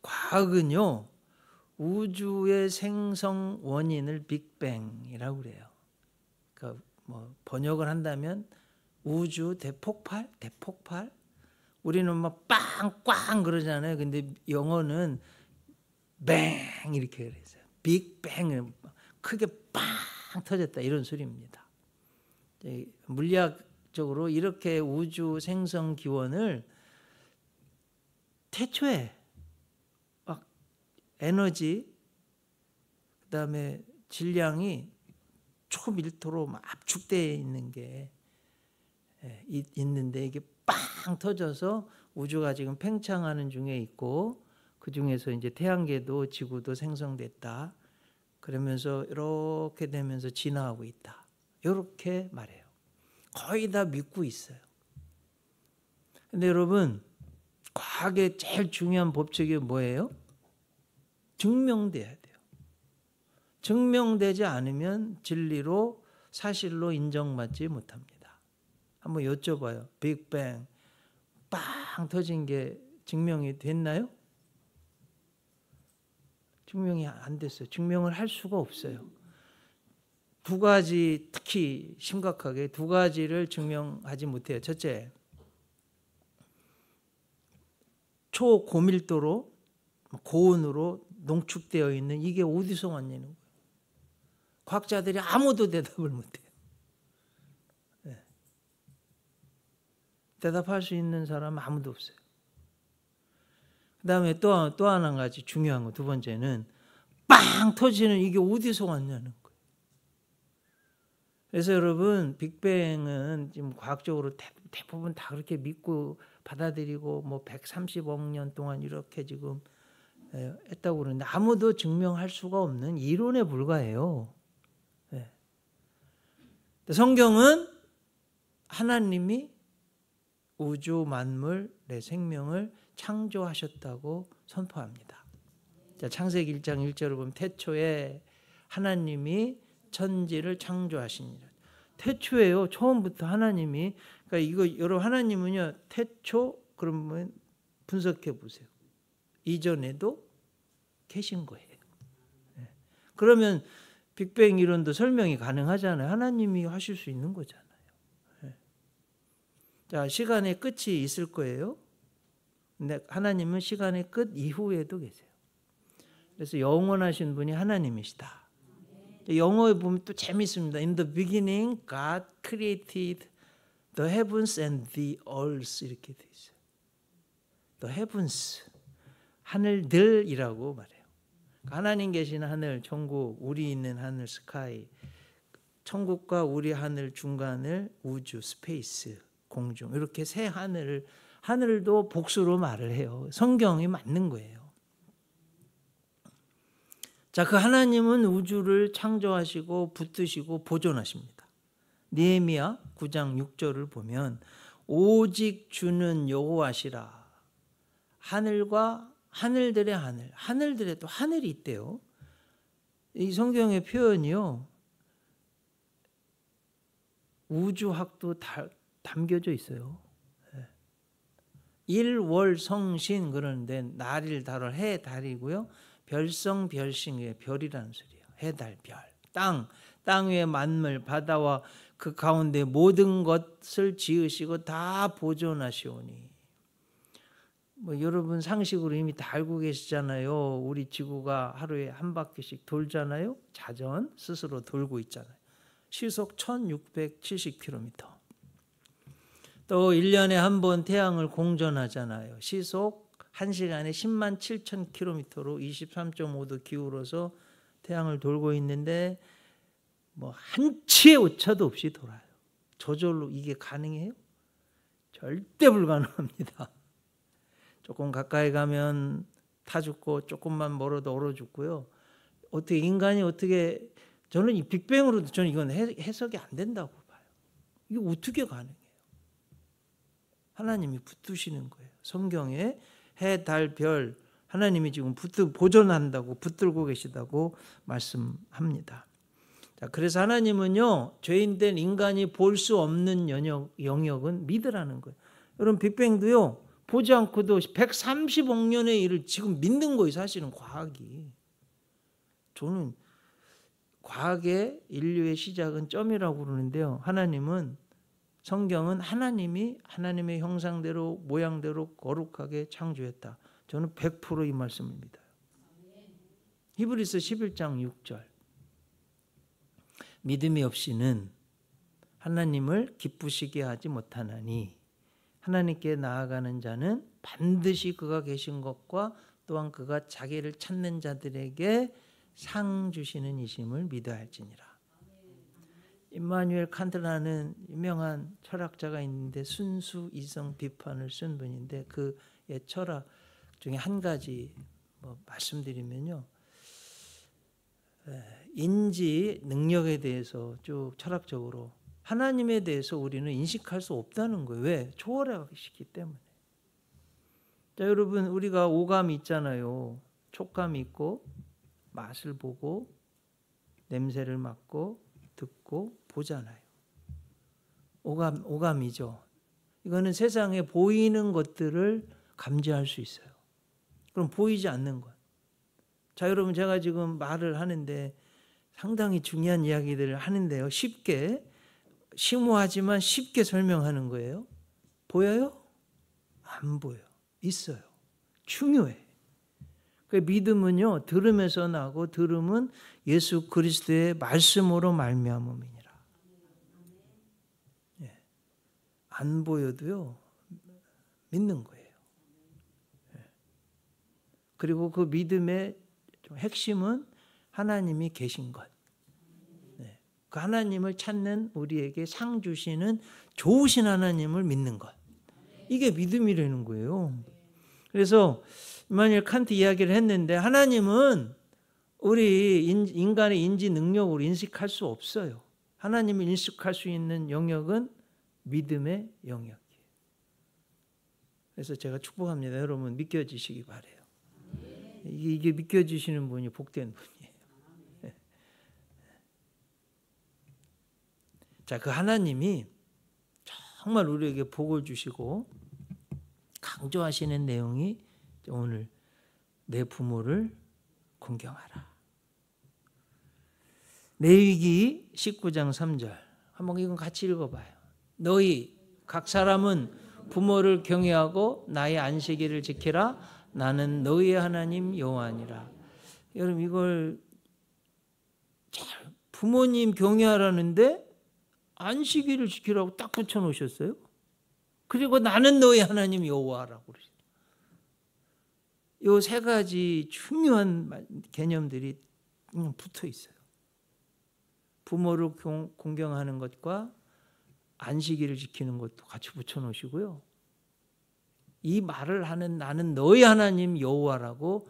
과학은요, 우주의 생성 원인을 빅뱅이라고 그래요. 그러니까 뭐 번역을 한다면 우주 대폭발? 우리는 막 빵꽝 그러잖아요. 근데 영어는 뱅 이렇게 그랬어요. 빅뱅은 크게 빵 터졌다 이런 소리입니다. 물리학적으로 이렇게 우주 생성 기원을 태초에 막 에너지 그다음에 질량이 초밀도로 막 압축되어 있는 게 있는데 이게 빵 터져서 우주가 지금 팽창하는 중에 있고 그 중에서 이제 태양계도 지구도 생성됐다. 그러면서 이렇게 되면서 진화하고 있다. 이렇게 말해요. 거의 다 믿고 있어요. 근데 여러분, 과학의 제일 중요한 법칙이 뭐예요? 증명돼야 돼요. 증명되지 않으면 진리로 사실로 인정받지 못합니다. 한번 여쭤봐요. 빅뱅 빵 터진 게 증명이 됐나요? 증명이 안 됐어요. 증명을 할 수가 없어요. 두 가지, 특히 심각하게 두 가지를 증명하지 못해요. 첫째, 초고밀도로 고온으로 농축되어 있는 이게 어디서 왔냐는 거예요. 과학자들이 아무도 대답을 못해요. 네. 대답할 수 있는 사람은 아무도 없어요. 그 다음에 또 하나 가지 중요한 거, 두 번째는 빵 터지는 이게 어디서 왔냐는 거예요. 그래서 여러분, 빅뱅은 지금 과학적으로 대부분 다 그렇게 믿고 받아들이고 뭐 130억 년 동안 이렇게 지금 했다고 그러는데 아무도 증명할 수가 없는 이론에 불과해요. 네. 성경은 하나님이 우주 만물 내 생명을 창조하셨다고 선포합니다. 자, 창세기 1장 1절을 보면 태초에 하나님이 천지를 창조하시니라. 태초에요. 처음부터 하나님이. 그러니까 이거 여러분 하나님은요. 태초 그러면 분석해 보세요. 이전에도 계신 거예요. 네. 그러면 빅뱅 이론도 설명이 가능하잖아요. 하나님이 하실 수 있는 거잖아요. 네. 자, 시간의 끝이 있을 거예요. 근데 하나님은 시간의 끝 이후에도 계세요. 그래서 영원하신 분이 하나님이시다. 영어에 보면 또 재밌습니다. In the beginning, God created the heavens and the earth 이렇게 돼 있어요. The heavens, 하늘들이라고 말해요. 하나님 계신 하늘, 천국, 우리 있는 하늘, 스카이, 천국과 우리 하늘 중간을 우주, 스페이스, 공중 이렇게 세 하늘도 복수로 말을 해요. 성경이 맞는 거예요. 자, 그 하나님은 우주를 창조하시고 붙드시고 보존하십니다. 느헤미야 9장 6절을 보면 오직 주는 여호와시라. 하늘과 하늘들의 하늘, 하늘들의 또 하늘이 있대요. 이 성경의 표현이요. 우주학도 담겨져 있어요. 일월성신 그러는데 날일 달월 해 달이고요. 별성 별신이에요. 별이라는 소리예요. 해 달 별. 땅 위의 만물 바다와 그 가운데 모든 것을 지으시고 다 보존하시오니. 뭐 여러분 상식으로 이미 다 알고 계시잖아요. 우리 지구가 하루에 한 바퀴씩 돌잖아요. 자전 스스로 돌고 있잖아요. 시속 1670km. 또 1년에 한 번 태양을 공전하잖아요. 시속 1시간에 10만 7천 km로 23.5도 기울어서 태양을 돌고 있는데 뭐 한 치의 오차도 없이 돌아요. 저절로 이게 가능해요? 절대 불가능합니다. 조금 가까이 가면 타 죽고 조금만 멀어도 얼어 죽고요. 어떻게 인간이 어떻게 저는 이 빅뱅으로도 저는 이건 해석이 안 된다고 봐요. 이게 어떻게 가능해요? 하나님이 붙드시는 거예요. 성경에 해, 달, 별 하나님이 지금 보존한다고 붙들고 계시다고 말씀합니다. 자, 그래서 하나님은요. 죄인된 인간이 볼 수 없는 영역은 믿으라는 거예요. 여러분 빅뱅도요. 보지 않고도 130억 년의 일을 지금 믿는 거예요. 사실은 과학이. 저는 과학의 인류의 시작은 점이라고 그러는데요. 하나님은, 성경은 하나님이 하나님의 형상대로 모양대로 거룩하게 창조했다. 저는 100% 이 말씀을 믿어요. 히브리서 11장 6절. 믿음이 없이는 하나님을 기쁘시게 하지 못하나니 하나님께 나아가는 자는 반드시 그가 계신 것과 또한 그가 자기를 찾는 자들에게 상 주시는 이심을 믿어야 할지니라. 임마누엘 칸트라는 유명한 철학자가 있는데 순수 이성 비판을 쓴 분인데 그의 철학 중에 한 가지 말씀드리면요, 인지 능력에 대해서 쭉 철학적으로 하나님에 대해서 우리는 인식할 수 없다는 거예요. 왜? 초월하시기 때문에. 자, 여러분, 우리가 오감이 있잖아요. 촉감이 있고 맛을 보고 냄새를 맡고 듣고 보잖아요. 오감이죠. 이거는 세상에 보이는 것들을 감지할 수 있어요. 그럼 보이지 않는 것. 자, 여러분, 제가 지금 말을 하는데 상당히 중요한 이야기들을 하는데요. 쉽게, 심오하지만 쉽게 설명하는 거예요. 보여요? 안 보여. 있어요. 중요해. 그 믿음은요, 들음에서 나고 들음은 예수 그리스도의 말씀으로 말미암음이니라. 예. 안 보여도요, 믿는 거예요. 예. 그리고 그 믿음의 핵심은 하나님이 계신 것. 예. 그 하나님을 찾는 우리에게 상 주시는 좋으신 하나님을 믿는 것. 이게 믿음이라는 거예요. 그래서 임마누엘 칸트 이야기를 했는데 하나님은 우리 인간의 인지 능력으로 인식할 수 없어요. 하나님을 인식할 수 있는 영역은 믿음의 영역이에요. 그래서 제가 축복합니다. 여러분 믿겨지시기 바라요. 이게 믿겨지시는 분이 복된 분이에요. 자, 그 하나님이 정말 우리에게 복을 주시고 강조하시는 내용이 오늘 내 부모를 공경하라. 레위기 19장 3절 한번 이건 같이 읽어봐요. 너희 각 사람은 부모를 경외하고 나의 안식일을 지키라. 나는 너희의 하나님 여호와니라. 여러분 이걸 잘 부모님 경외하라는데 안식일을 지키라고 딱 붙여놓으셨어요. 그리고 나는 너희 하나님 여호와라고 그러시죠. 이 세 가지 중요한 개념들이 붙어 있어요. 부모를 공경하는 것과 안식일을 지키는 것도 같이 붙여놓으시고요. 이 말을 하는 나는 너희 하나님 여호와라고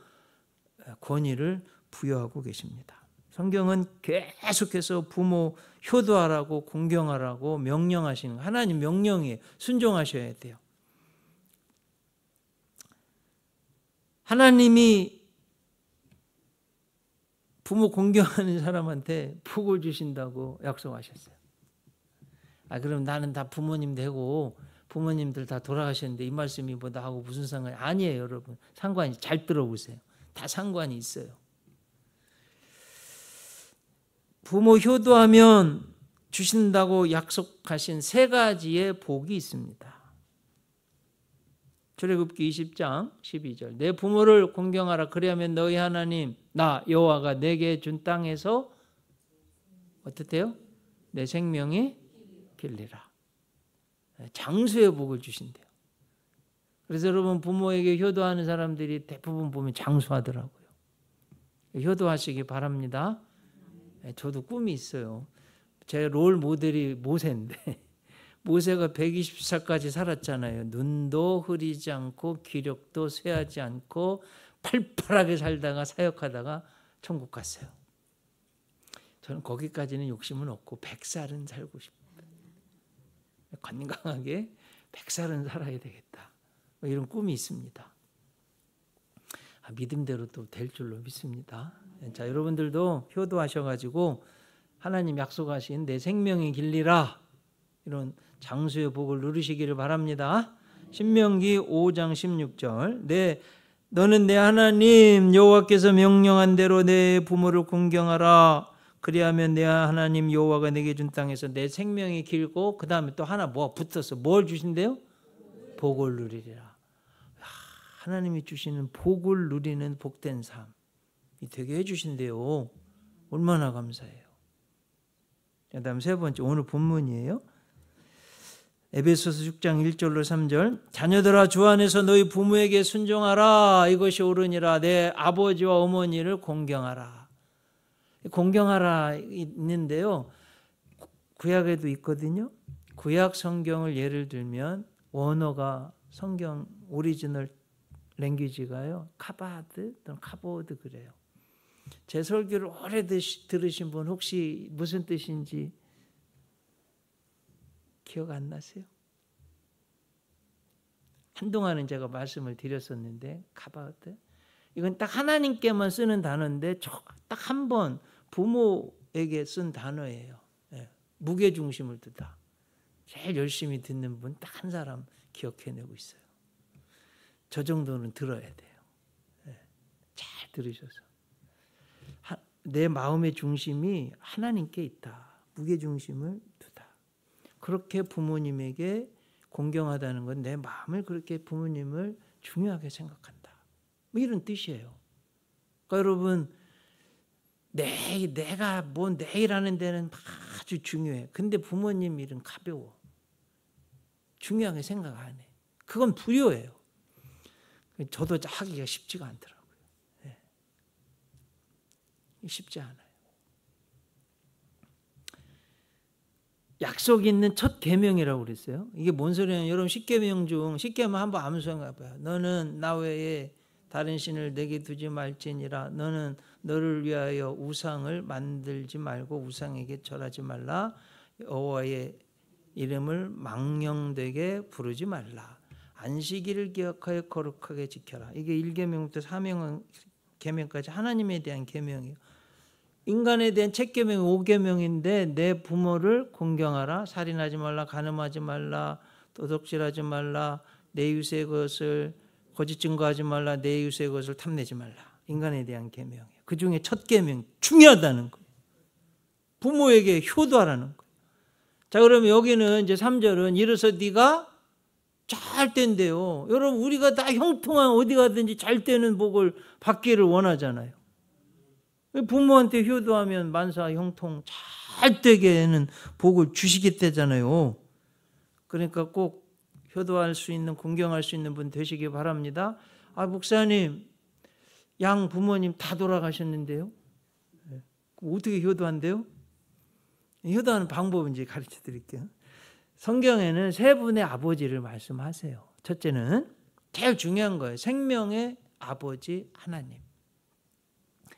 권위를 부여하고 계십니다. 성경은 계속해서 부모 효도하라고 공경하라고 명령하시는 하나님 명령이에요. 순종하셔야 돼요. 하나님이 부모 공경하는 사람한테 복을 주신다고 약속하셨어요. 그럼 나는 다 부모님 되고 부모님들 다 돌아가셨는데 이 말씀이 뭐 나하고 무슨 상관이 아니에요, 여러분. 상관이 잘 들어보세요. 다 상관이 있어요. 부모 효도하면 주신다고 약속하신 세 가지의 복이 있습니다. 출애굽기 20장 12절 내 부모를 공경하라. 그리하면 너희 하나님 나 여호와가 내게 준 땅에서 어떻대요? 내 생명이 길리라. 장수의 복을 주신대요. 그래서 여러분 부모에게 효도하는 사람들이 대부분 보면 장수하더라고요. 효도하시기 바랍니다. 저도 꿈이 있어요. 제 롤 모델이 모세인데 모세가 120살까지 살았잖아요. 눈도 흐리지 않고 기력도 쇠하지 않고 팔팔하게 살다가 사역하다가 천국 갔어요. 저는 거기까지는 욕심은 없고 100살은 살고 싶어요. 건강하게 100살은 살아야 되겠다. 이런 꿈이 있습니다. 믿음대로 또 될 줄로 믿습니다. 자, 여러분들도 효도하셔가지고 하나님 약속하신 내 생명이 길리라 이런 장수의 복을 누리시기를 바랍니다. 신명기 5장 16절. 너는 내 하나님 여호와께서 명령한 대로 내 부모를 공경하라. 그리하면 내 하나님 여호와가 내게 준 땅에서 내 생명이 길고, 그 다음에 또 하나 뭐 붙었어. 뭘 주신대요? 복을 누리리라. 하나님이 주시는 복을 누리는 복된 삶이 되게 해주신대요. 얼마나 감사해요. 그 다음 세 번째, 오늘 본문이에요. 에베소서 6장 1절로 3절. 자녀들아, 주 안에서 너희 부모에게 순종하라. 이것이 옳으니라. 내 아버지와 어머니를 공경하라. 공경하라 있는데요, 구약에도 있거든요. 구약 성경을 예를 들면 원어가 성경 오리지널 랭귀지가요, 카바드 또는 카보드 그래요. 제 설교를 오래 들으신 분 혹시 무슨 뜻인지 기억 안 나세요? 한동안은 제가 말씀을 드렸었는데, 카바드, 이건 딱 하나님께만 쓰는 단어인데 딱 한 번 부모에게 쓴 단어예요. 무게중심을 두다. 제일 열심히 듣는 분 딱 한 사람 기억해내고 있어요. 저 정도는 들어야 돼요. 잘 들으셔서. 내 마음의 중심이 하나님께 있다. 무게중심을 두다. 그렇게 부모님에게 공경하다는 건 내 마음을 그렇게 부모님을 중요하게 생각한다. 뭐 이런 뜻이에요. 그러니까 여러분, 내가 뭐 내일하는 데는 아주 중요해. 근데 부모님 일은 가벼워. 중요하게 생각 안 해. 그건 불효예요. 저도 하기가 쉽지가 않더라고요. 쉽지 않아요. 약속 있는 첫 계명이라고 그랬어요. 이게 뭔 소리냐면, 여러분 10계명 중 10계명 한번 암송해 봐요. 너는 나 외에 다른 신을 내게 두지 말지니라. 너는 너를 위하여 우상을 만들지 말고 우상에게 절하지 말라. 여호와의 이름을 망령되게 부르지 말라. 안식일을 기억하여 거룩하게 지켜라. 이게 1계명부터 4계명까지 하나님에 대한 계명이에요. 인간에 대한 책 계명이 5계명인데 내 부모를 공경하라. 살인하지 말라. 간음하지 말라. 도둑질하지 말라. 내 이웃의 것을 거짓 증거하지 말라. 내 이웃의 것을 탐내지 말라. 인간에 대한 계명이에요. 그 중에 첫 계명 중요하다는 거예요. 부모에게 효도하라는 거예요. 자, 그러면 여기는 이제 3절은 이래서 네가 잘 된대요. 여러분, 우리가 다 형통한 어디 가든지 잘 되는 복을 받기를 원하잖아요. 부모한테 효도하면 만사 형통 잘 되게는 복을 주시겠다잖아요. 그러니까 꼭 효도할 수 있는, 공경할 수 있는 분 되시기 바랍니다. 목사님, 양 부모님 다 돌아가셨는데요. 어떻게 효도한대요? 효도하는 방법은 이제 가르쳐 드릴게요. 성경에는 세 분의 아버지를 말씀하세요. 첫째는 제일 중요한 거예요. 생명의 아버지 하나님.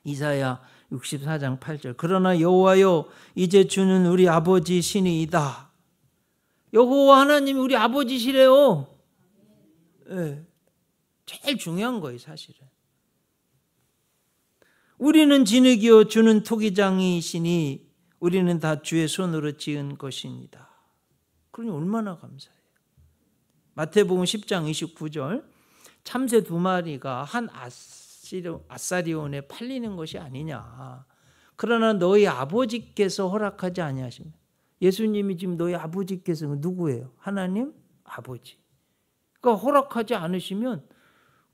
이사야 64장 8절. 그러나 여호와여, 이제 주는 우리 아버지 신이이다. 여호와 하나님이 우리 아버지시래요. 제일 중요한 거예요, 사실은. 우리는 진흙이요 주는 토기장이시니 우리는 다 주의 손으로 지은 것입니다. 그러니 얼마나 감사해요. 마태복음 10장 29절. 참새 2마리가 한 아사리온에 팔리는 것이 아니냐. 그러나 너희 아버지께서 허락하지 아니하시면. 예수님이 지금 너희 아버지께서 누구예요? 하나님 아버지. 그러니까 허락하지 않으시면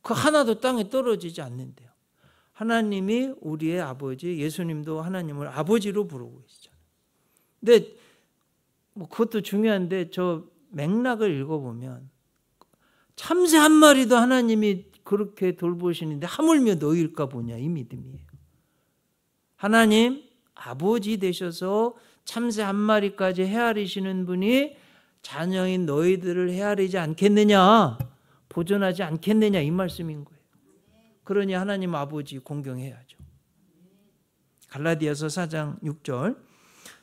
그 하나도 땅에 떨어지지 않는데요. 하나님이 우리의 아버지, 예수님도 하나님을 아버지로 부르고 계시잖아요. 근데 그것도 중요한데 저 맥락을 읽어보면 참새 한 마리도 하나님이 그렇게 돌보시는데 하물며 너희일까 보냐, 이 믿음이에요. 하나님 아버지 되셔서 참새 한 마리까지 헤아리시는 분이 자녀인 너희들을 헤아리지 않겠느냐, 보존하지 않겠느냐, 이 말씀인 거예요. 그러니 하나님 아버지 공경해야죠. 갈라디아서 4장 6절.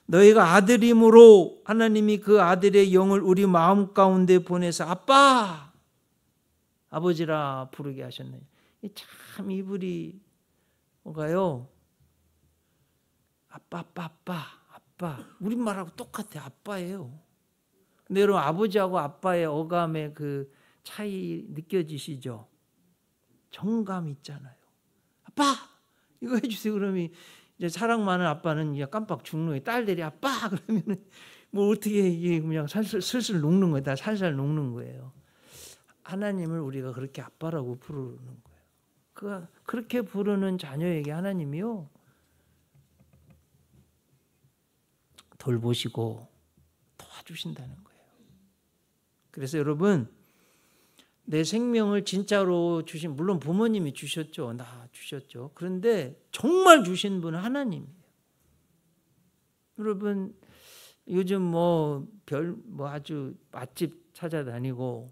너희가 아들임으로 하나님이 그 아들의 영을 우리 마음 가운데 보내서 아빠, 아버지라 부르게 하셨네. 참 이불이 뭔가요? 아빠. 우리말하고 똑같아. 아빠예요. 근데 여러분, 아버지하고 아빠의 어감의 그 차이 느껴지시죠? 정감 있잖아요. 아빠 이거 해주세요. 그러면 이제 사랑 많은 아빠는 이제 깜빡 죽는 거예요. 딸들이 아빠 그러면은 뭐 어떻게 이게 그냥 슬슬 녹는 거예요. 다 살살 녹는 거예요. 하나님을 우리가 그렇게 아빠라고 부르는 거예요. 그렇게 부르는 자녀에게 하나님이요 돌보시고 도와주신다는 거예요. 그래서 여러분 내 생명을 진짜로 주신 물론 부모님이 주셨죠. 나 주셨죠. 그런데 정말 주신 분은 하나님이에요. 여러분 요즘 뭐 아주 맛집 찾아다니고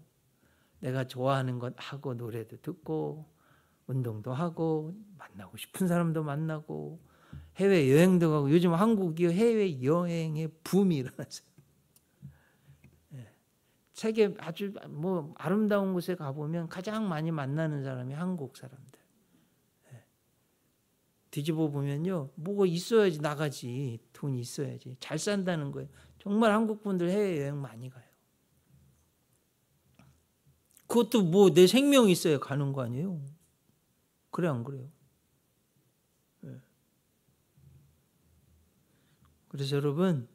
내가 좋아하는 것 하고 노래도 듣고 운동도 하고 만나고 싶은 사람도 만나고 해외 여행도 가고 요즘 한국이 해외 여행의 붐이 일어났어요. 세계 아주 뭐 아름다운 곳에 가보면 가장 많이 만나는 사람이 한국 사람들. 뒤집어 보면요, 뭐가 있어야지 나가지, 돈이 있어야지 잘 산다는 거예요. 정말 한국 분들 해외 여행 많이 가요. 그것도 뭐 내 생명이 있어야 가는 거 아니에요? 그래 안 그래요? 그래서 여러분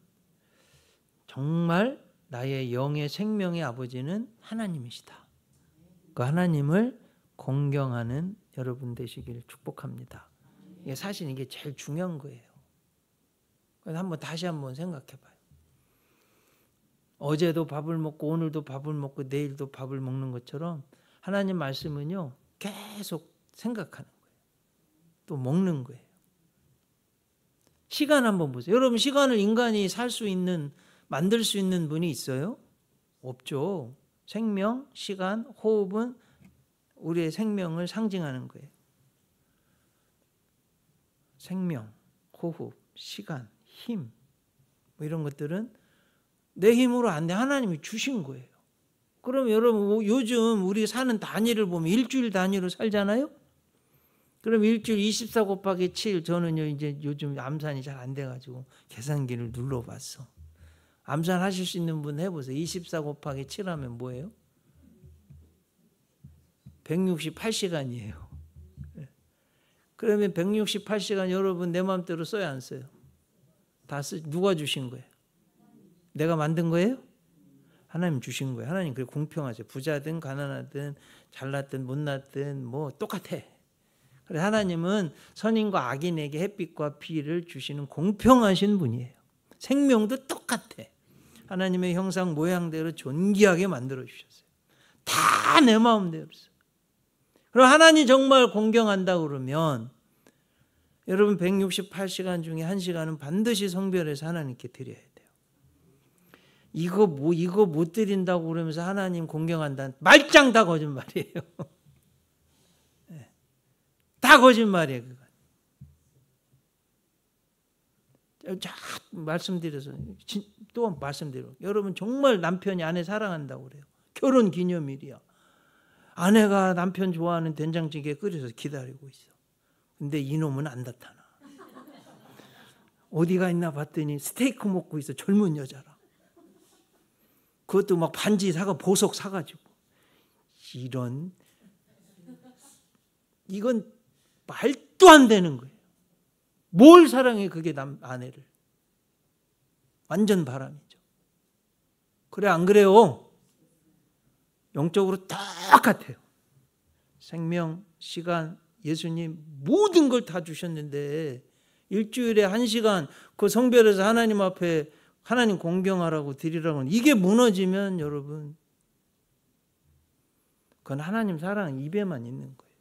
정말 나의 영의 생명의 아버지는 하나님이시다. 그 하나님을 공경하는 여러분 되시기를 축복합니다. 이게 사실 이게 제일 중요한 거예요. 그래서 다시 한번 생각해 봐요. 어제도 밥을 먹고 오늘도 밥을 먹고 내일도 밥을 먹는 것처럼 하나님 말씀은요 계속 생각하는 거예요. 또 먹는 거예요. 시간 한번 보세요. 여러분 시간을 인간이 만들 수 있는 분이 있어요? 없죠. 생명, 시간, 호흡은 우리의 생명을 상징하는 거예요. 생명, 호흡, 시간, 힘 뭐 이런 것들은 내 힘으로 안 돼. 하나님이 주신 거예요. 그럼 여러분 요즘 우리 사는 단위를 보면 일주일 단위로 살잖아요. 그럼 일주일 24 곱하기 7 저는요 이제 요즘 암산이 잘 안 돼가지고 계산기를 눌러봤어. 암산 하실 수 있는 분 해보세요. 24 곱하기 7 하면 뭐예요? 168시간이에요. 그러면 168시간 여러분 내 마음대로 써야 안 써요? 누가 주신 거예요? 내가 만든 거예요? 하나님 주신 거예요. 하나님 그게 공평하죠. 부자든 가난하든 잘났든 못났든 뭐 똑같아. 그래서 하나님은 선인과 악인에게 햇빛과 비를 주시는 공평하신 분이에요. 생명도 똑같아. 하나님의 형상 모양대로 존귀하게 만들어 주셨어요. 다 내 마음대로. 그럼 하나님 정말 공경한다 그러면 여러분 168시간 중에 1시간은 반드시 성별해서 하나님께 드려야 돼요. 이거 못 드린다고 그러면서 하나님 공경한다는 말짱 다 거짓말이에요. 다 거짓말이에요. 말씀드려서 또 말씀드려. 여러분 정말 남편이 아내 사랑한다고 그래요. 결혼 기념일이야. 아내가 남편 좋아하는 된장찌개 끓여서 기다리고 있어. 근데 이놈은 안 나타나. 어디가 있나 봤더니 스테이크 먹고 있어. 젊은 여자라. 그것도 막 반지 보석 사가지고. 이건 말도 안 되는 거예요. 뭘 사랑해 그게 아내를. 완전 바람이죠. 그래 안 그래요? 영적으로 똑같아요. 생명, 시간, 예수님 모든 걸 다 주셨는데 일주일에 1시간 그 성별에서 하나님 앞에 하나님 공경하라고 드리라고 이게 무너지면 여러분 그건 하나님 사랑 입에만 있는 거예요.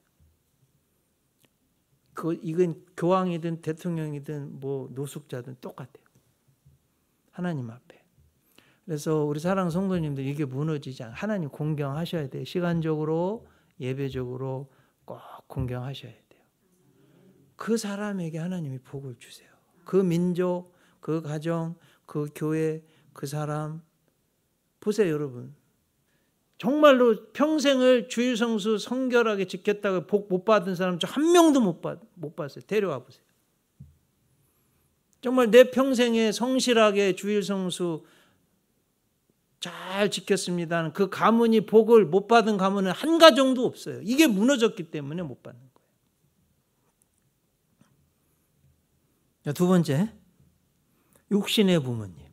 이건 교황이든 대통령이든 뭐 노숙자든 똑같아요. 하나님 앞에. 그래서 우리 사랑하는 성도님들 이게 무너지지 않아요. 하나님 공경하셔야 돼요. 시간적으로 예배적으로 꼭 공경하셔야 돼요. 그 사람에게 하나님이 복을 주세요. 그 민족, 그 가정, 그 교회, 그 사람 보세요 여러분. 정말로 평생을 주일 성수 성결하게 지켰다고 복 못 받은 사람 저 한 명도 못 봤어요. 데려와 보세요. 정말 내 평생에 성실하게 주일 성수 잘 지켰습니다는 그 가문이 복을 못 받은 가문은 한 가정도 없어요. 이게 무너졌기 때문에 못 받는 거예요. 두 번째, 육신의 부모님.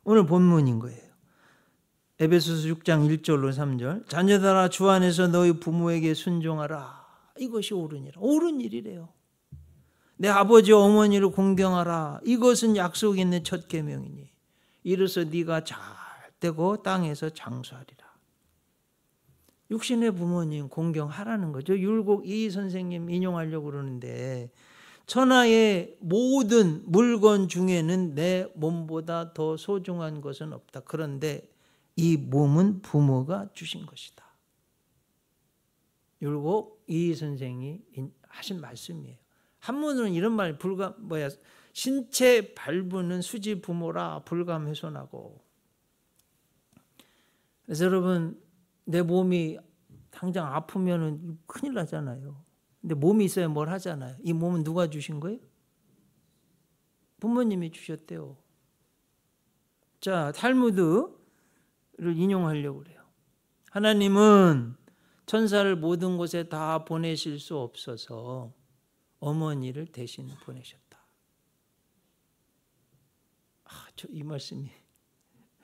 오늘 본문인 거예요. 에베소서 6장 1절로 3절. 자녀들아 주 안에서 너희 부모에게 순종하라. 이것이 옳으니라. 옳은 일이래요. 내 아버지와 어머니를 공경하라. 이것은 약속 있는 첫 계명이니 이로써 네가 잘 되고 땅에서 장수하리라. 육신의 부모님 공경하라는 거죠. 율곡 이 선생님 인용하려고 그러는데 천하의 모든 물건 중에는 내 몸보다 더 소중한 것은 없다. 그런데 이 몸은 부모가 주신 것이다. 율곡 이 선생이 하신 말씀이에요. 한문으로는 이런 말 신체 발부는 수지 부모라 불감훼손하고. 그래서 여러분 내 몸이 당장 아프면은 큰일 나잖아요. 근데 몸이 있어야 뭘 하잖아요. 이 몸은 누가 주신 거예요? 부모님이 주셨대요. 자, 탈무드를 인용하려고 그래요. 하나님은 천사를 모든 곳에 다 보내실 수 없어서 어머니를 대신 보내셨다. 이 말씀이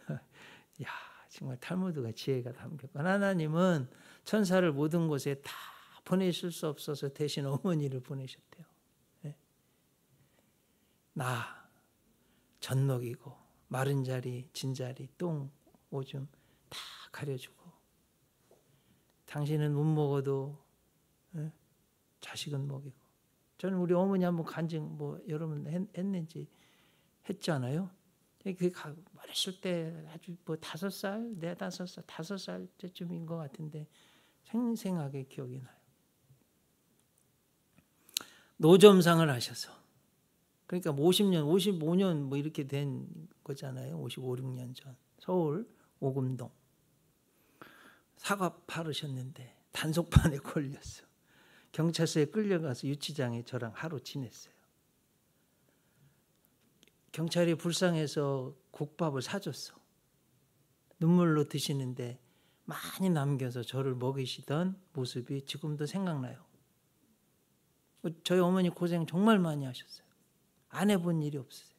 야, 정말 탈무드가 지혜가 담겼고, 하나님은 천사를 모든 곳에 다 보내실 수 없어서 대신 어머니를 보내셨대요. 네? 나 젖먹이고 마른 자리, 진 자리, 똥, 오줌 다 가려주고, 당신은 못 먹어도 자식은 먹이고. 저는 우리 어머니 한번 간증 여러분 했는지 했잖아요. 어렸을 때 아주 5살, 4-5살, 5살 때쯤인 것 같은데 생생하게 기억이 나요. 노점상을 하셔서, 그러니까 50년, 55년 이렇게 된 거잖아요. 55, 6년 전 서울 오금동 사과 파르셨는데 단속반에 걸렸어. 경찰서에 끌려가서 유치장에 저랑 하루 지냈어요. 경찰이 불쌍해서 국밥을 사줬어. 눈물로 드시는데 많이 남겨서 저를 먹이시던 모습이 지금도 생각나요. 저희 어머니 고생 정말 많이 하셨어요. 안 해본 일이 없으세요.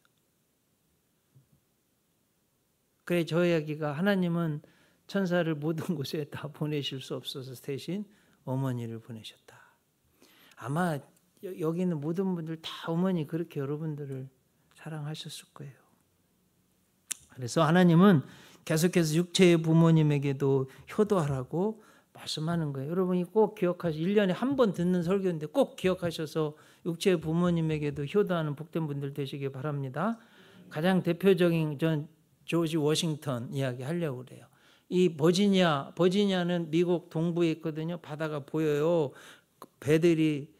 그래 저희에게가 하나님은 천사를 모든 곳에 다 보내실 수 없어서 대신 어머니를 보내셨다. 아마 여기 있는 모든 분들 다 어머니 그렇게 여러분들을 사랑하셨을 거예요. 그래서 하나님은 계속해서 육체의 부모님에게도 효도하라고 말씀하는 거예요. 여러분이 꼭 기억하시고 1년에 한 번 듣는 설교인데 꼭 기억하셔서 육체의 부모님에게도 효도하는 복된 분들 되시기 바랍니다. 가장 대표적인 전 조지 워싱턴 이야기 하려고 그래요. 이 버지니아는 미국 동부에 있거든요. 바다가 보여요. 배들이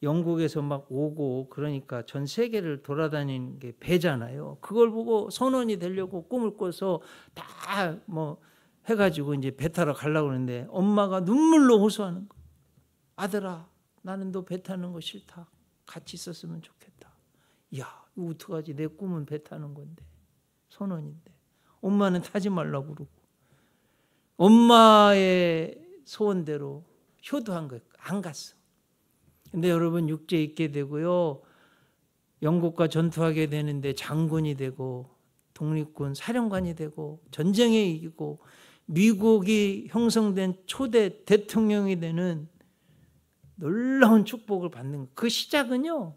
영국에서 막 오고 그러니까 전 세계를 돌아다니는 게 배잖아요. 그걸 보고 선원이 되려고 꿈을 꿔서 다 해가지고 이제 배 타러 가려고 그러는데 엄마가 눈물로 호소하는 거. 아들아, 나는 너 배 타는 거 싫다. 같이 있었으면 좋겠다. 야, 이거 어떡하지? 내 꿈은 배 타는 건데. 선원인데. 엄마는 타지 말라고 그러고. 엄마의 소원대로 효도한 거예요. 안 갔어. 근데 여러분 육지에 있게 되고요. 영국과 전투하게 되는데 장군이 되고 독립군 사령관이 되고 전쟁에 이기고 미국이 형성된 초대 대통령이 되는 놀라운 축복을 받는 그 시작은요.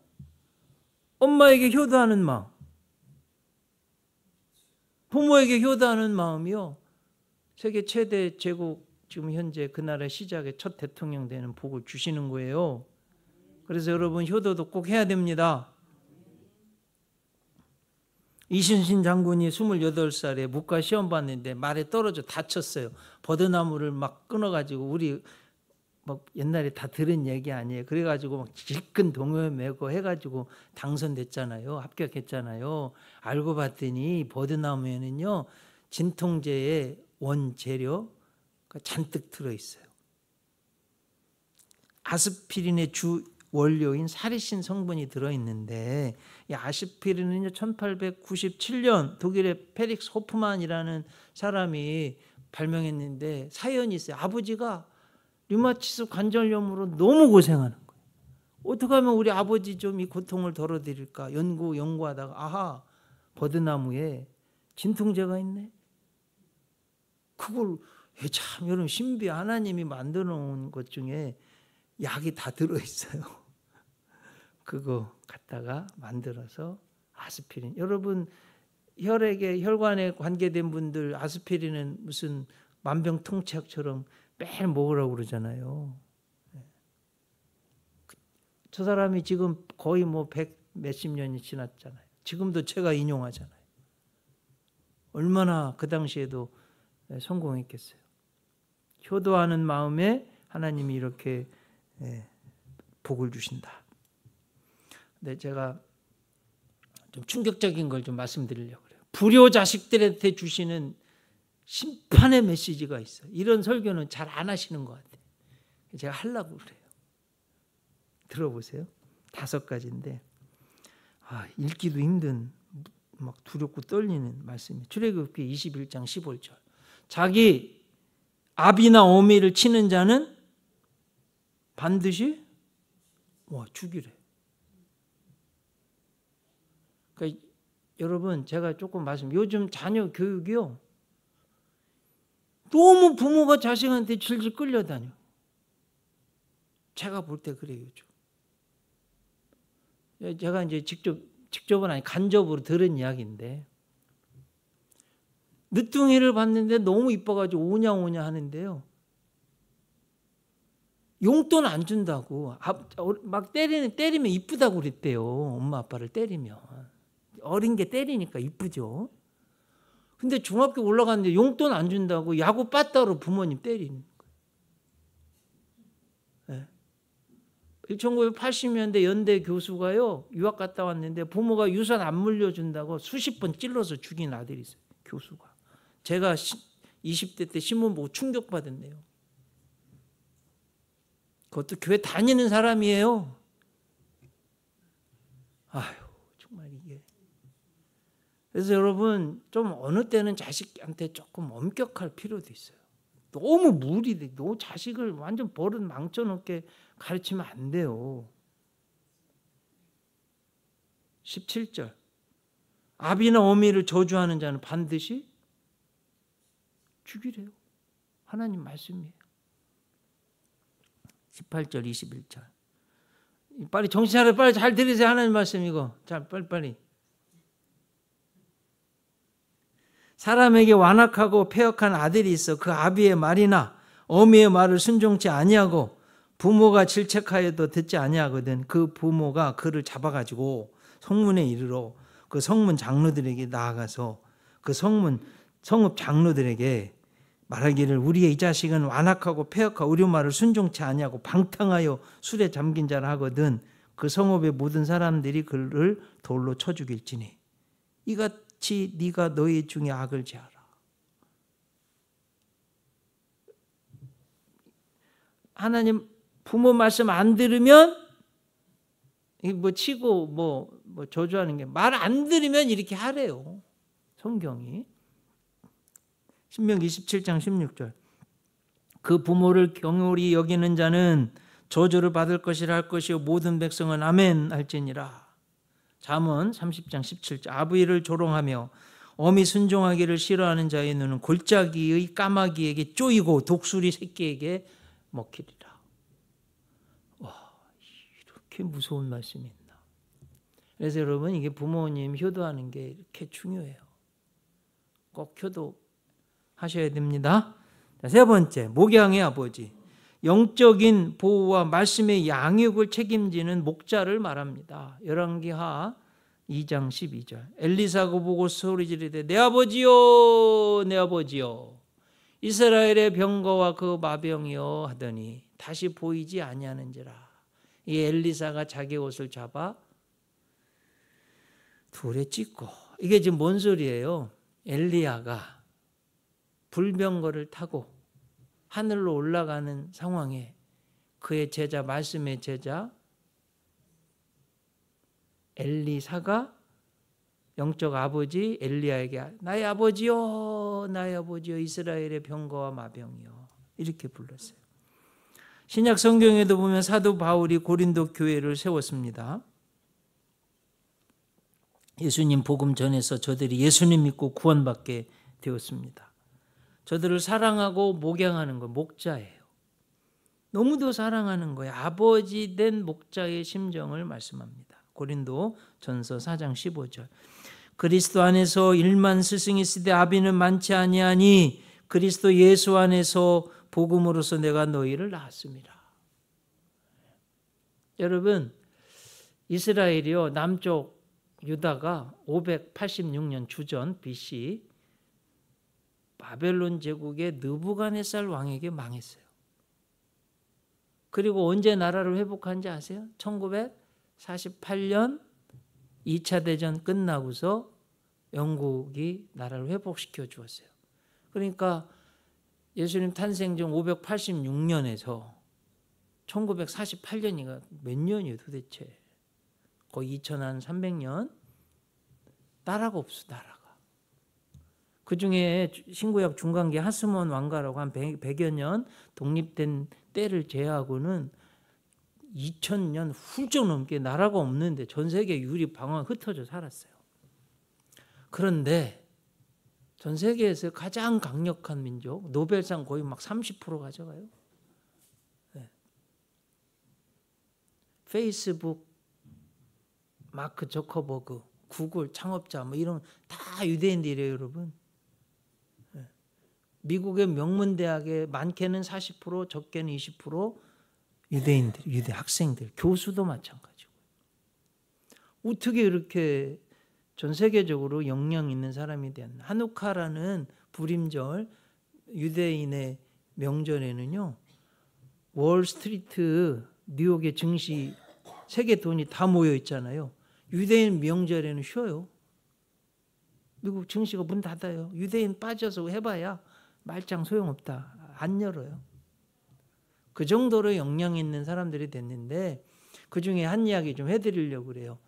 엄마에게 효도하는 마음, 부모에게 효도하는 마음이요. 세계 최대 제국 지금 현재 그 나라의 시작에 첫 대통령 되는 복을 주시는 거예요. 그래서 여러분 효도도 꼭 해야 됩니다. 이순신 장군이 28살에 묵과 시험 봤는데 말에 떨어져 다쳤어요. 버드나무를 막 끊어가지고 우리 옛날에 다 들은 얘기 아니에요. 그래가지고 막 질끈 동요에 메고 해가지고 당선됐잖아요. 합격했잖아요. 알고 봤더니 버드나무에는요 진통제의 원재료가 잔뜩 들어있어요. 아스피린의 주 원료인 사리신 성분이 들어있는데, 이 아스피린은 1897년 독일의 페릭스 호프만이라는 사람이 발명했는데 사연이 있어요. 아버지가 류마티스 관절염으로 너무 고생하는 거예요. 어떻게 하면 우리 아버지 좀 이 고통을 덜어드릴까 연구하다가 아하, 버드나무에 진통제가 있네. 그걸 참 여러분 신비 하나님이 만들어 놓은 것 중에 약이 다 들어있어요. 그거 갖다가 만들어서 아스피린. 여러분 혈관에 관계된 분들 아스피린은 무슨 만병통치약처럼 매일 먹으라고 그러잖아요. 저 사람이 지금 거의 뭐 100 몇십 년이 지났잖아요. 지금도 제가 인용하잖아요. 얼마나 그 당시에도 성공했겠어요. 효도하는 마음에 하나님이 이렇게 복을 주신다. 근데 제가 좀 충격적인 걸 좀 말씀드리려고 그래요. 불효 자식들한테 주시는 심판의 메시지가 있어요. 이런 설교는 잘 안 하시는 것 같아요. 제가 하려고 그래요. 들어보세요. 5가지인데 읽기도 힘든 막 두렵고 떨리는 말씀이에요. 출애굽기 21장 15절. 자기 아비나 어미를 치는 자는 반드시 죽이래. 그러니까 여러분 제가 조금 요즘 자녀 교육이요. 너무 부모가 자식한테 질질 끌려다녀. 제가 볼 때 그래요. 요즘. 제가 이제 직접은 아니 간접으로 들은 이야기인데 늦둥이를 봤는데 너무 이뻐가지고 오냐오냐 하는데요. 용돈 안 준다고 막 때리면 이쁘다고 그랬대요. 엄마 아빠를 때리면. 어린 게 때리니까 이쁘죠. 근데 중학교 올라갔는데 용돈 안 준다고 야구 빠따로 부모님 때리는 거예요. 1980년대 연대 교수가요. 유학 갔다 왔는데 부모가 유산 안 물려준다고 수십 번 찔러서 죽인 아들이 있어요. 교수가. 제가 20대 때 신문 보고 충격받았네요. 그것도 교회 다니는 사람이에요. 아휴 정말 이게. 그래서 여러분 좀 어느 때는 자식한테 조금 엄격할 필요도 있어요. 너무 무리돼. 너 자식을 완전 버릇 망쳐놓게 가르치면 안 돼요. 17절. 아비나 어미를 저주하는 자는 반드시 죽이래요. 하나님 말씀이에요. 18절 21절. 빨리 정신 차려. 빨리 잘 들으세요. 하나님 말씀 이거. 자, 빨리. 사람에게 완악하고 패역한 아들이 있어 그 아비의 말이나 어미의 말을 순종치 아니하고 부모가 질책하여도 듣지 아니하거든. 그 부모가 그를 잡아가지고 성문에 이르러 그 성문 장로들에게 나아가서 그 성읍 장로들에게 말하기를 우리의 이 자식은 완악하고 패역하고 우리 말을 순종치 아니하고 방탕하여 술에 잠긴 자라 하거든. 그 성읍의 모든 사람들이 그를 돌로 쳐 죽일지니 이같이 네가 너희 중에 악을 제하라. 하나님 부모 말씀 안 들으면 뭐 치고 뭐 저주하는 게 말 안 들으면 이렇게 하래요. 성경이. 신명기 27장 16절. 그 부모를 경홀히 여기는 자는 저주를 받을 것이라 할 것이요 모든 백성은 아멘 할지니라. 잠언 30장 17절. 아비를 조롱하며 어미 순종하기를 싫어하는 자의 눈은 골짜기의 까마귀에게 쪼이고 독수리 새끼에게 먹히리라. 와, 이렇게 무서운 말씀이 있나. 그래서 여러분 이게 부모님 효도하는 게 이렇게 중요해요. 꼭 효도하셔야 됩니다. 자, 3번째, 목양의 아버지. 영적인 보호와 말씀의 양육을 책임지는 목자를 말합니다. 열왕기하 2장 12절. 엘리사가 보고 소리 지르되 내 아버지요 내 아버지요 이스라엘의 병거와 그 마병이요 하더니 다시 보이지 아니하는지라. 이 엘리사가 자기 옷을 잡아 둘에 찢고. 이게 지금 뭔 소리예요? 엘리야가 불병거를 타고 하늘로 올라가는 상황에 그의 제자 말씀의 제자 엘리사가 영적 아버지 엘리야에게 나의 아버지요 나의 아버지요 이스라엘의 병거와 마병이요 이렇게 불렀어요. 신약 성경에도 보면 사도 바울이 고린도 교회를 세웠습니다. 예수님 복음 전해서 저들이 예수님 믿고 구원받게 되었습니다. 저들을 사랑하고 목양하는 거 목자예요. 너무도 사랑하는 거예요. 아버지 된 목자의 심정을 말씀합니다. 고린도 전서 4장 15절. 그리스도 안에서 1만 스승이 있으되 아비는 많지 아니하니 그리스도 예수 안에서 복음으로서 내가 너희를 낳았습니다. 여러분, 이스라엘이요 남쪽 유다가 586년 주전 BC 바벨론 제국의 느부갓네살 왕에게 망했어요. 그리고 언제 나라를 회복한지 아세요? 1948년 2차 대전 끝나고서 영국이 나라를 회복시켜 주었어요. 그러니까 예수님 탄생 전 586년에서 1948년이가 몇 년이에요 도대체? 거의 2300년? 나라가 없어 나라가. 그중에 신구약 중간기 하스몬 왕가라고 한 100여 년 독립된 때를 제외하고는 2000년 훌쩍 넘게 나라가 없는데 전 세계 유리 방황 흩어져 살았어요. 그런데 전 세계에서 가장 강력한 민족, 노벨상 거의 막 30% 가져가요. 네. 페이스북, 마크 저커버그, 구글 창업자 뭐 이런 다 유대인들이에요, 여러분. 네. 미국의 명문대학의 많게는 40%, 적게는 20% 유대인들, 유대 학생들, 교수도 마찬가지고. 어떻게 이렇게 전 세계적으로 역량 있는 사람이 된 하누카라는 불임절 유대인의 명절에는요. 월스트리트 뉴욕의 증시 세계 돈이 다 모여 있잖아요. 유대인 명절에는 쉬어요. 미국 증시가 문 닫아요. 유대인 빠져서 해봐야 말짱 소용없다. 안 열어요. 그 정도로 역량 있는 사람들이 됐는데 그중에 한 이야기 좀 해드리려고 그래요.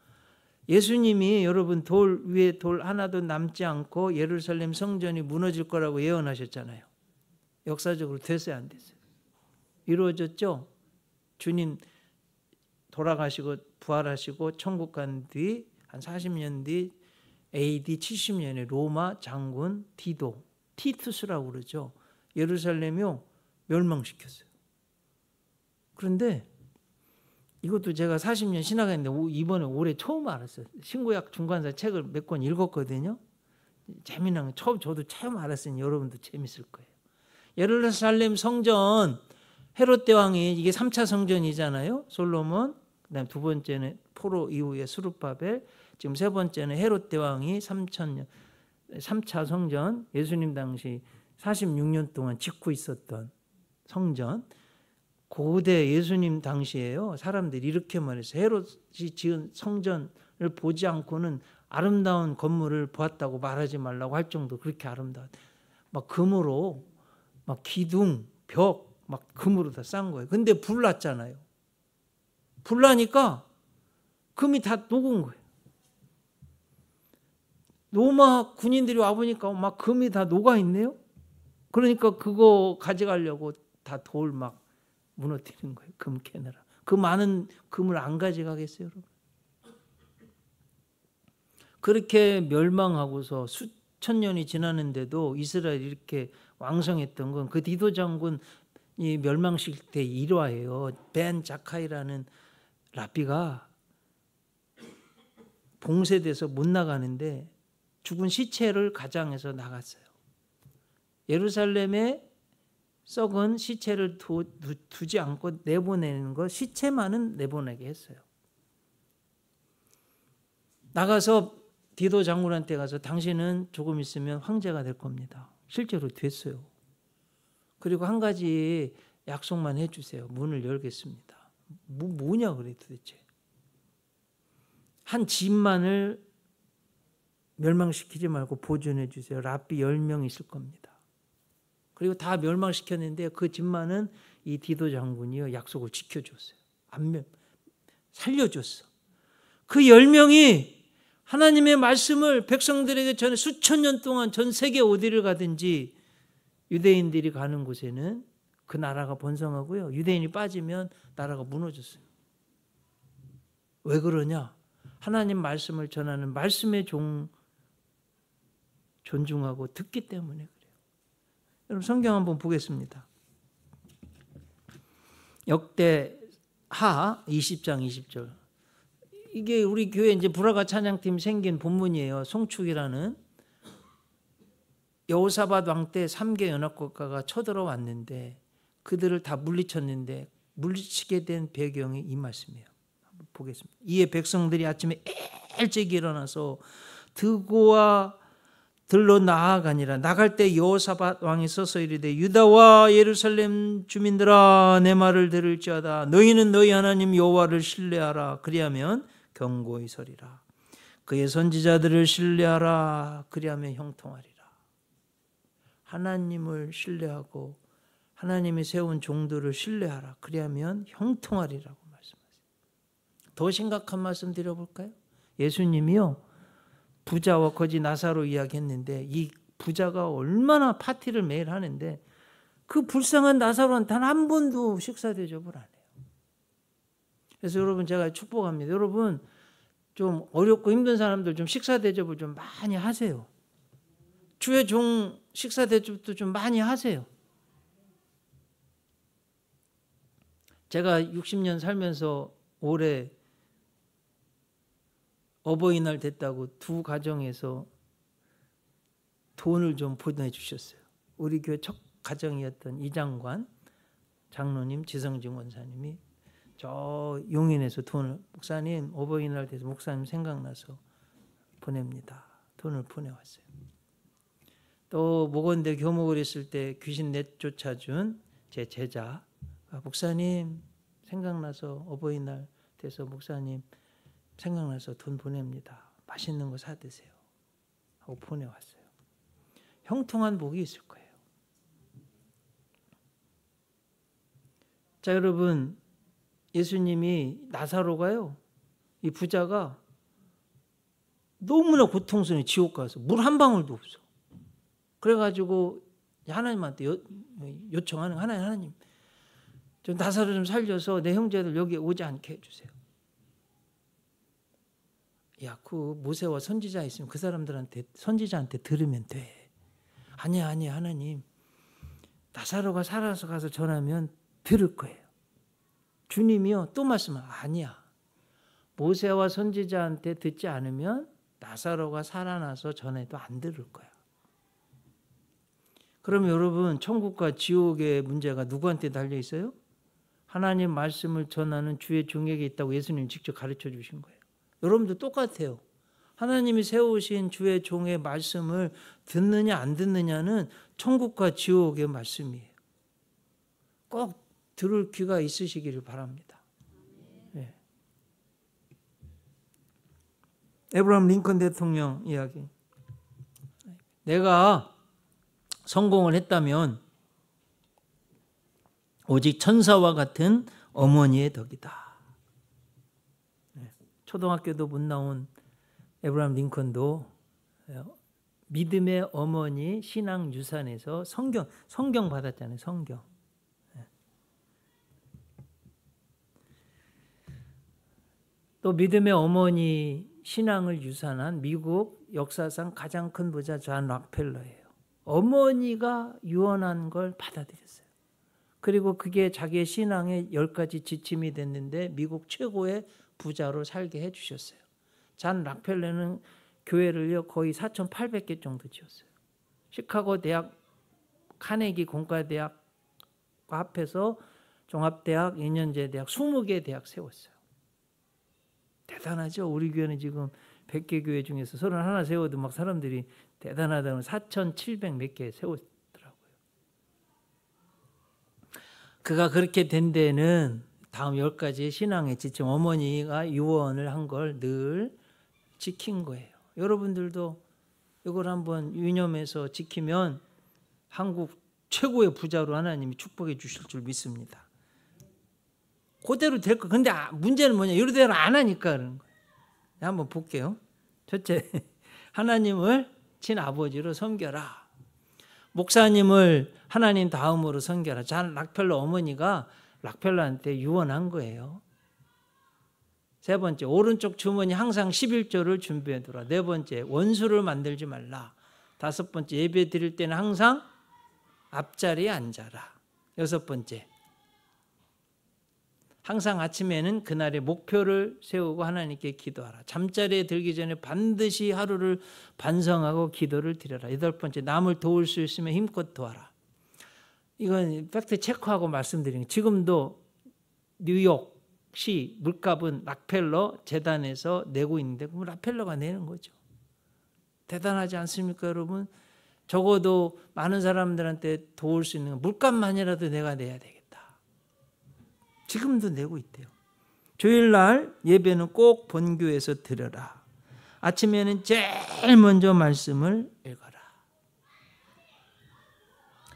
예수님이 여러분 돌 위에 돌 하나도 남지 않고 예루살렘 성전이 무너질 거라고 예언하셨잖아요. 역사적으로 됐어요 안 됐어요? 이루어졌죠? 주님 돌아가시고 부활하시고 천국 간 뒤 한 40년 뒤 AD 70년에 로마 장군 티투스라고 그러죠. 예루살렘이요 멸망시켰어요. 그런데 이것도 제가 40년 신학했는데 이번에 올해 처음 알았어요. 신구약 중간사 책을 몇 권 읽었거든요. 재미난 거 처음 저도 처음 알았으니 여러분도 재밌을 거예요. 예루살렘 성전 헤롯 대왕이 이게 3차 성전이잖아요. 솔로몬, 그다음 두 번째는 포로 이후에 스룹바벨, 지금 세 번째는 헤롯 대왕이 3000년 3차 성전 예수님 당시 46년 동안 짓고 있었던 성전. 고대 예수님 당시에요. 사람들이 이렇게 말했어요. 헤롯이 지은 성전을 보지 않고는 아름다운 건물을 보았다고 말하지 말라고 할 정도 그렇게 아름다운 막 금으로 막 기둥, 벽 막 금으로 다 싼 거예요. 근데 불 났잖아요. 불 나니까 금이 다 녹은 거예요. 로마 군인들이 와보니까 막 금이 다 녹아 있네요. 그러니까 그거 가져가려고 다 돌 막 무너뜨리는 거예요. 금 캐느라. 그 많은 금을 안 가져가겠어요, 여러분? 그렇게 멸망하고서 수천 년이 지났는데도 이스라엘이 이렇게 왕성했던 건 그 디도 장군이 멸망시킬 때 일화예요. 벤 자카이라는 랍비가 봉쇄돼서 못 나가는데 죽은 시체를 가장해서 나갔어요. 예루살렘에 썩은 시체를 두지 않고 내보내는 거 시체만은 내보내게 했어요. 나가서 디도 장군한테 가서 당신은 조금 있으면 황제가 될 겁니다. 실제로 됐어요. 그리고 한 가지 약속만 해주세요. 문을 열겠습니다. 뭐냐 그래 도대체. 한 집만을 멸망시키지 말고 보존해 주세요. 랍비 10명 있을 겁니다. 그리고 다 멸망시켰는데 그 집만은 이 디도 장군이요 약속을 지켜줬어요. 살려줬어. 그 10명이 하나님의 말씀을 백성들에게 전해 수천 년 동안 전 세계 어디를 가든지 유대인들이 가는 곳에는 그 나라가 번성하고요. 유대인이 빠지면 나라가 무너졌어요. 왜 그러냐? 하나님 말씀을 전하는 말씀의 존중하고 듣기 때문에 그래요. 여러분 성경 한번 보겠습니다. 역대하 20장 20절. 이게 우리 교회 이제 불화가 찬양팀 생긴 본문이에요. 송축이라는 여호사밧 왕 때 3개 연합국가가 쳐들어왔는데 그들을 다 물리쳤는데 물리치게 된 배경이 이 말씀이에요. 한번 보겠습니다. 이에 백성들이 아침에 일찍 일어나서 드고와 들로 나아가니라. 나갈 때 여호사밧 왕이 서서 이르되 유다와 예루살렘 주민들아 내 말을 들을지어다. 너희는 너희 하나님 여호와를 신뢰하라. 그리하면 경고히 서리라. 그의 선지자들을 신뢰하라. 그리하면 형통하리라. 하나님을 신뢰하고 하나님이 세운 종들을 신뢰하라. 그리하면 형통하리라고 말씀하세요. 더 심각한 말씀 드려볼까요? 예수님이요 부자와 거지 나사로 이야기했는데 이 부자가 얼마나 파티를 매일 하는데 그 불쌍한 나사로는 단 한 번도 식사 대접을 안 해요. 그래서 여러분 제가 축복합니다. 여러분 좀 어렵고 힘든 사람들 좀 식사 대접을 좀 많이 하세요. 주의 종 식사 대접도 좀 많이 하세요. 제가 60년 살면서 올해 어버이날 됐다고 두 가정에서 돈을 좀 보내주셨어요. 우리 교회 첫 가정이었던 이장관 장로님, 지성진 원사님이 저 용인에서 돈을 목사님 어버이날 돼서 목사님 생각나서 보냅니다. 돈을 보내왔어요. 또 목원대 교목을 했을 때 귀신 내쫓아준 제 제자 목사님 생각나서 어버이날 돼서 목사님 생각나서 돈 보냅니다. 맛있는 거 사드세요. 하고 보내왔어요. 형통한 복이 있을 거예요. 자 여러분 예수님이 나사로가요. 이 부자가 너무나 고통스러운 지옥 가서 물 한 방울도 없어. 그래가지고 하나님한테 요청하는 하나님 좀 나사로 좀 살려서 내 형제들 여기 오지 않게 해주세요. 야, 그 모세와 선지자 있으면 그 사람들한테 선지자한테 들으면 돼. 아니야 하나님 나사로가 살아서 가서 전하면 들을 거예요. 주님이요 또 말씀은 아니야. 모세와 선지자한테 듣지 않으면 나사로가 살아나서 전해도 안 들을 거야. 그럼 여러분 천국과 지옥의 문제가 누구한테 달려 있어요? 하나님 말씀을 전하는 주의 종에게 있다고 예수님 직접 가르쳐 주신 거예요. 여러분도 똑같아요. 하나님이 세우신 주의 종의 말씀을 듣느냐 안 듣느냐는 천국과 지옥의 말씀이에요. 꼭 들을 귀가 있으시기를 바랍니다. 네. 에브라함 링컨 대통령 이야기. 내가 성공을 했다면 오직 천사와 같은 어머니의 덕이다. 초등학교도 못 나온 에브라함 링컨도 믿음의 어머니 신앙 유산에서 성경 받았잖아요. 성경. 또 믿음의 어머니 신앙을 유산한 미국 역사상 가장 큰 부자 존 락펠러예요. 어머니가 유언한 걸 받아들였어요. 그리고 그게 자기의 신앙의 10가지 지침이 됐는데 미국 최고의 부자로 살게 해주셨어요. 존 락펠러는 교회를요 거의 4,800개 정도 지었어요. 시카고 대학 카네기 공과대학 합해서 종합대학, 2년제 대학 20개 대학 세웠어요. 대단하죠. 우리 교회는 지금 100개 교회 중에서 31 세워도 막 사람들이 대단하다는 4,700 몇 개 세웠더라고요. 그가 그렇게 된 데는 다음 10가지 신앙의 지침 어머니가 유언을 한 걸 늘 지킨 거예요. 여러분들도 이걸 한번 유념해서 지키면 한국 최고의 부자로 하나님이 축복해 주실 줄 믿습니다. 그대로 될 거. 근데 문제는 뭐냐? 이대로 안 하니까 그런 거예요. 한번 볼게요. 첫째, 하나님을 친아버지로 섬겨라. 목사님을 하나님 다음으로 섬겨라. 잔 락펠러 어머니가 락펠러한테 유언한 거예요. 세 번째, 오른쪽 주머니 항상 11조를 준비해 두라. 네 번째, 원수를 만들지 말라. 다섯 번째, 예배 드릴 때는 항상 앞자리에 앉아라. 여섯 번째, 항상 아침에는 그날의 목표를 세우고 하나님께 기도하라. 잠자리에 들기 전에 반드시 하루를 반성하고 기도를 드려라. 여덟 번째, 남을 도울 수 있으면 힘껏 도와라. 이건 팩트 체크하고 말씀드리는 거예요. 지금도 뉴욕시 물값은 락펠러 재단에서 내고 있는데 그럼 락펠러가 내는 거죠. 대단하지 않습니까, 여러분? 적어도 많은 사람들한테 도울 수 있는 물값만이라도 내가 내야 되겠다. 지금도 내고 있대요. 주일날 예배는 꼭 본교에서 드려라. 아침에는 제일 먼저 말씀을 읽어라.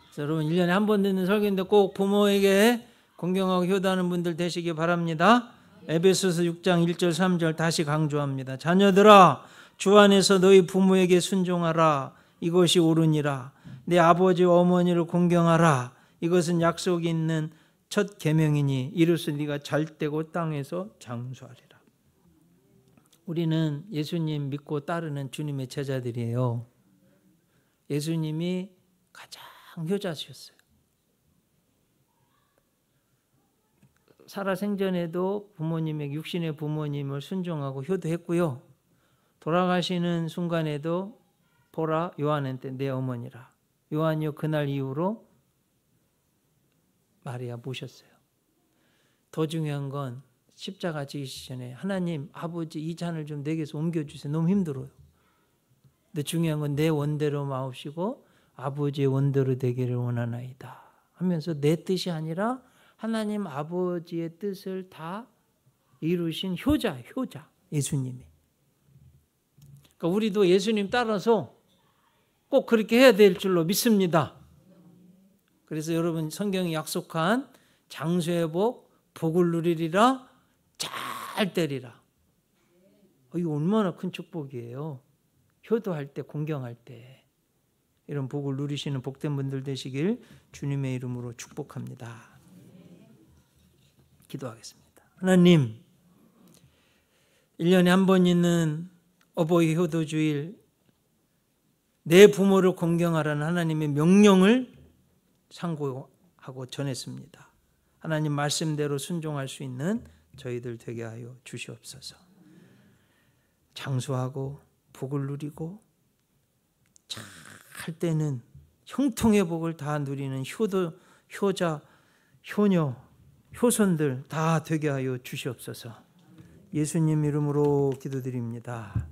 그래서 여러분 1년에 한 번 듣는 설교인데 꼭 부모에게 공경하고 효도하는 분들 되시기 바랍니다. 에베소서 6장 1절 3절 다시 강조합니다. 자녀들아 주 안에서 너희 부모에게 순종하라. 이것이 옳으니라. 내 아버지 어머니를 공경하라. 이것은 약속이 있는 첫 계명이니 이로써 네가 잘되고 땅에서 장수하리라. 우리는 예수님 믿고 따르는 주님의 제자들이에요. 예수님이 가장 효자셨어요. 살아 생전에도 부모님에게 육신의 부모님을 순종하고 효도했고요. 돌아가시는 순간에도 보라 요한한테 내 어머니라. 요한이요 그날 이후로 마리아 모셨어요. 더 중요한 건 십자가 지기 전에 하나님 아버지 이 잔을 좀 내게서 옮겨주세요. 너무 힘들어요. 근데 중요한 건 내 원대로 마옵시고 아버지의 원대로 되기를 원하나이다 하면서 내 뜻이 아니라 하나님 아버지의 뜻을 다 이루신 효자 예수님이. 그러니까 우리도 예수님 따라서 꼭 그렇게 해야 될 줄로 믿습니다. 그래서 여러분 성경이 약속한 장수의 복, 복을 누리리라, 잘 되리라. 이거 얼마나 큰 축복이에요. 효도할 때, 공경할 때 이런 복을 누리시는 복된 분들 되시길 주님의 이름으로 축복합니다. 기도하겠습니다. 하나님, 1년에 한 번 있는 어버이 효도주일, 내 부모를 공경하라는 하나님의 명령을 상고하고 전했습니다. 하나님 말씀대로 순종할 수 있는 저희들 되게 하여 주시옵소서. 장수하고 복을 누리고 잘 때는 형통의 복을 다 누리는 효도, 효자, 효녀, 효손들 다 되게 하여 주시옵소서. 예수님 이름으로 기도드립니다.